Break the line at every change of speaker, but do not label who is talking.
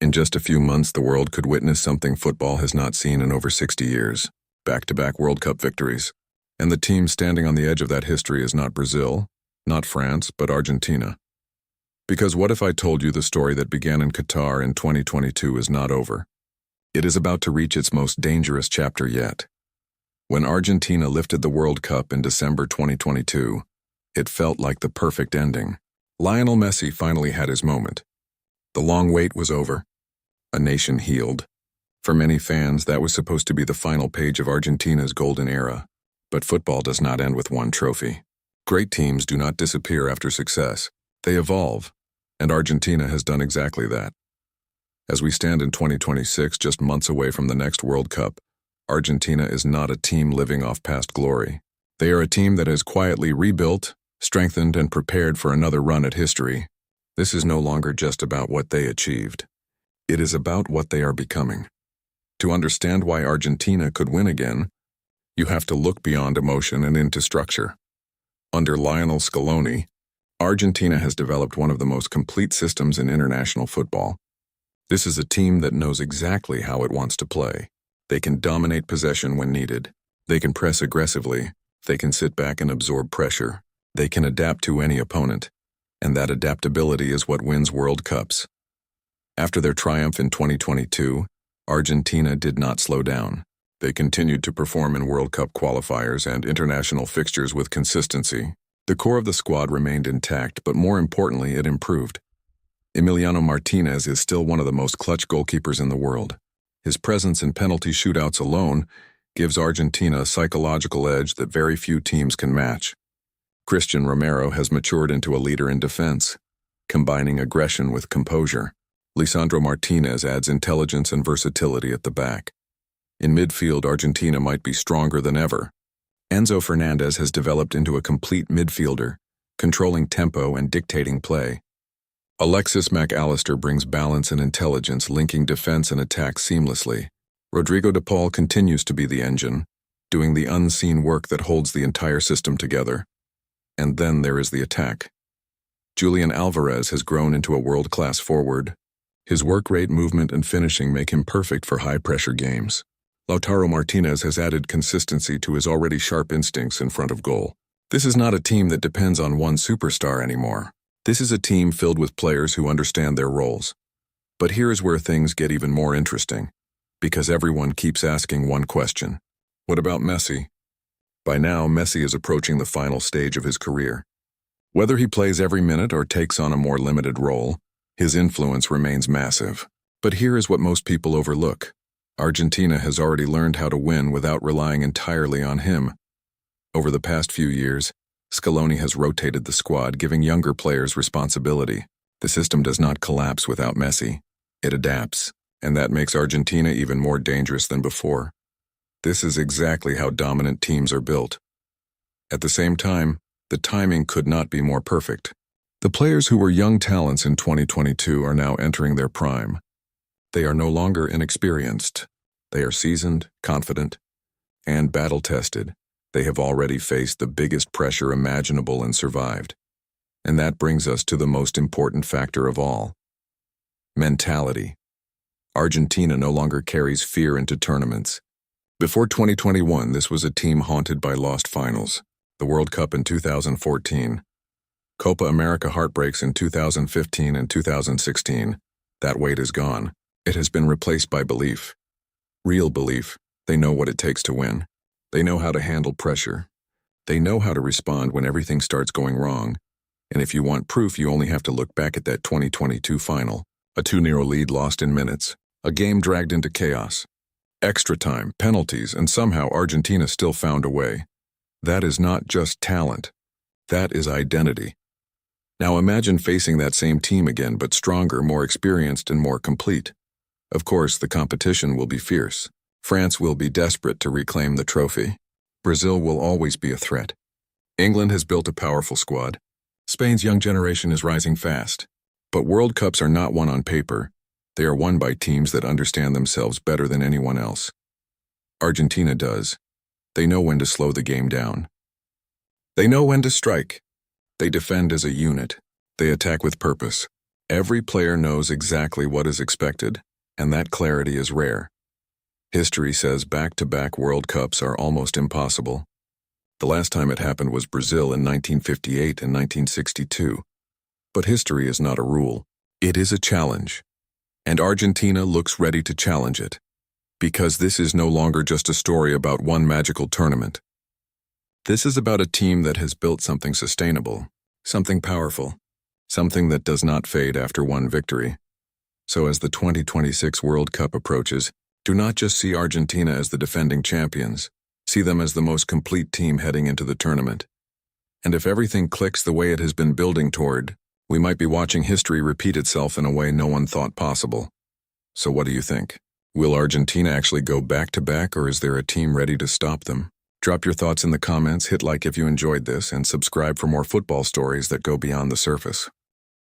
In just a few months, the world could witness something football has not seen in over 60 years. Back-to-back World Cup victories. And the team standing on the edge of that history is not Brazil, not France, but Argentina. Because what if I told you the story that began in Qatar in 2022 is not over? It is about to reach its most dangerous chapter yet. When Argentina lifted the World Cup in December 2022, it felt like the perfect ending. Lionel Messi finally had his moment. The long wait was over. A nation healed. For many fans, that was supposed to be the final page of Argentina's golden era. But football does not end with one trophy. Great teams do not disappear after success. They evolve, and Argentina has done exactly that. As we stand in 2026, just months away from the next World Cup, Argentina is not a team living off past glory. They are a team that has quietly rebuilt, strengthened, and prepared for another run at history. This is no longer just about what they achieved. It is about what they are becoming. To understand why Argentina could win again, you have to look beyond emotion and into structure. Under Lionel Scaloni, Argentina has developed one of the most complete systems in international football. This is a team that knows exactly how it wants to play. They can dominate possession when needed. They can press aggressively. They can sit back and absorb pressure. They can adapt to any opponent. And that adaptability is what wins World Cups. After their triumph in 2022, Argentina did not slow down. They continued to perform in World Cup qualifiers and international fixtures with consistency. The core of the squad remained intact, but more importantly, it improved. Emiliano Martinez is still one of the most clutch goalkeepers in the world. His presence in penalty shootouts alone gives Argentina a psychological edge that very few teams can match. Christian Romero has matured into a leader in defense, combining aggression with composure. Lisandro Martinez adds intelligence and versatility at the back. In midfield, Argentina might be stronger than ever. Enzo Fernandez has developed into a complete midfielder, controlling tempo and dictating play. Alexis Mac Allister brings balance and intelligence, linking defense and attack seamlessly. Rodrigo de Paul continues to be the engine, doing the unseen work that holds the entire system together. And then there is the attack. Julian Alvarez has grown into a world-class forward. His work rate, movement, and finishing make him perfect for high-pressure games. Lautaro Martinez has added consistency to his already sharp instincts in front of goal. This is not a team that depends on one superstar anymore. This is a team filled with players who understand their roles. But here is where things get even more interesting, because everyone keeps asking one question. What about Messi? By now, Messi is approaching the final stage of his career. Whether he plays every minute or takes on a more limited role, his influence remains massive. But here is what most people overlook. Argentina has already learned how to win without relying entirely on him. Over the past few years, Scaloni has rotated the squad, giving younger players responsibility. The system does not collapse without Messi. It adapts, and that makes Argentina even more dangerous than before. This is exactly how dominant teams are built. At the same time, the timing could not be more perfect. The players who were young talents in 2022 are now entering their prime. They are no longer inexperienced. They are seasoned, confident, and battle-tested. They have already faced the biggest pressure imaginable and survived. And that brings us to the most important factor of all: mentality. Argentina no longer carries fear into tournaments. Before 2021, this was a team haunted by lost finals. The World Cup in 2014. Copa America heartbreaks in 2015 and 2016. That weight is gone. It has been replaced by belief. Real belief. They know what it takes to win. They know how to handle pressure. They know how to respond when everything starts going wrong. And if you want proof, you only have to look back at that 2022 final. A 2-0 lead lost in minutes. A game dragged into chaos. Extra time, penalties, and somehow Argentina still found a way. That is not just talent. That is identity. Now imagine facing that same team again, but stronger, more experienced, and more complete. Of course, the competition will be fierce. France will be desperate to reclaim the trophy. Brazil will always be a threat. England has built a powerful squad. Spain's young generation is rising fast. But World Cups are not won on paper. They are won by teams that understand themselves better than anyone else. Argentina does. They know when to slow the game down. They know when to strike. They defend as a unit. They attack with purpose. Every player knows exactly what is expected, and that clarity is rare. History says back-to-back World Cups are almost impossible. The last time it happened was Brazil in 1958 and 1962. But history is not a rule. It is a challenge. And Argentina looks ready to challenge it. Because this is no longer just a story about one magical tournament. This is about a team that has built something sustainable, something powerful, something that does not fade after one victory. So as the 2026 World Cup approaches, do not just see Argentina as the defending champions. See them as the most complete team heading into the tournament. And if everything clicks the way it has been building toward, we might be watching history repeat itself in a way no one thought possible. So what do you think? Will Argentina actually go back-to-back, or is there a team ready to stop them? Drop your thoughts in the comments, hit like if you enjoyed this, and subscribe for more football stories that go beyond the surface.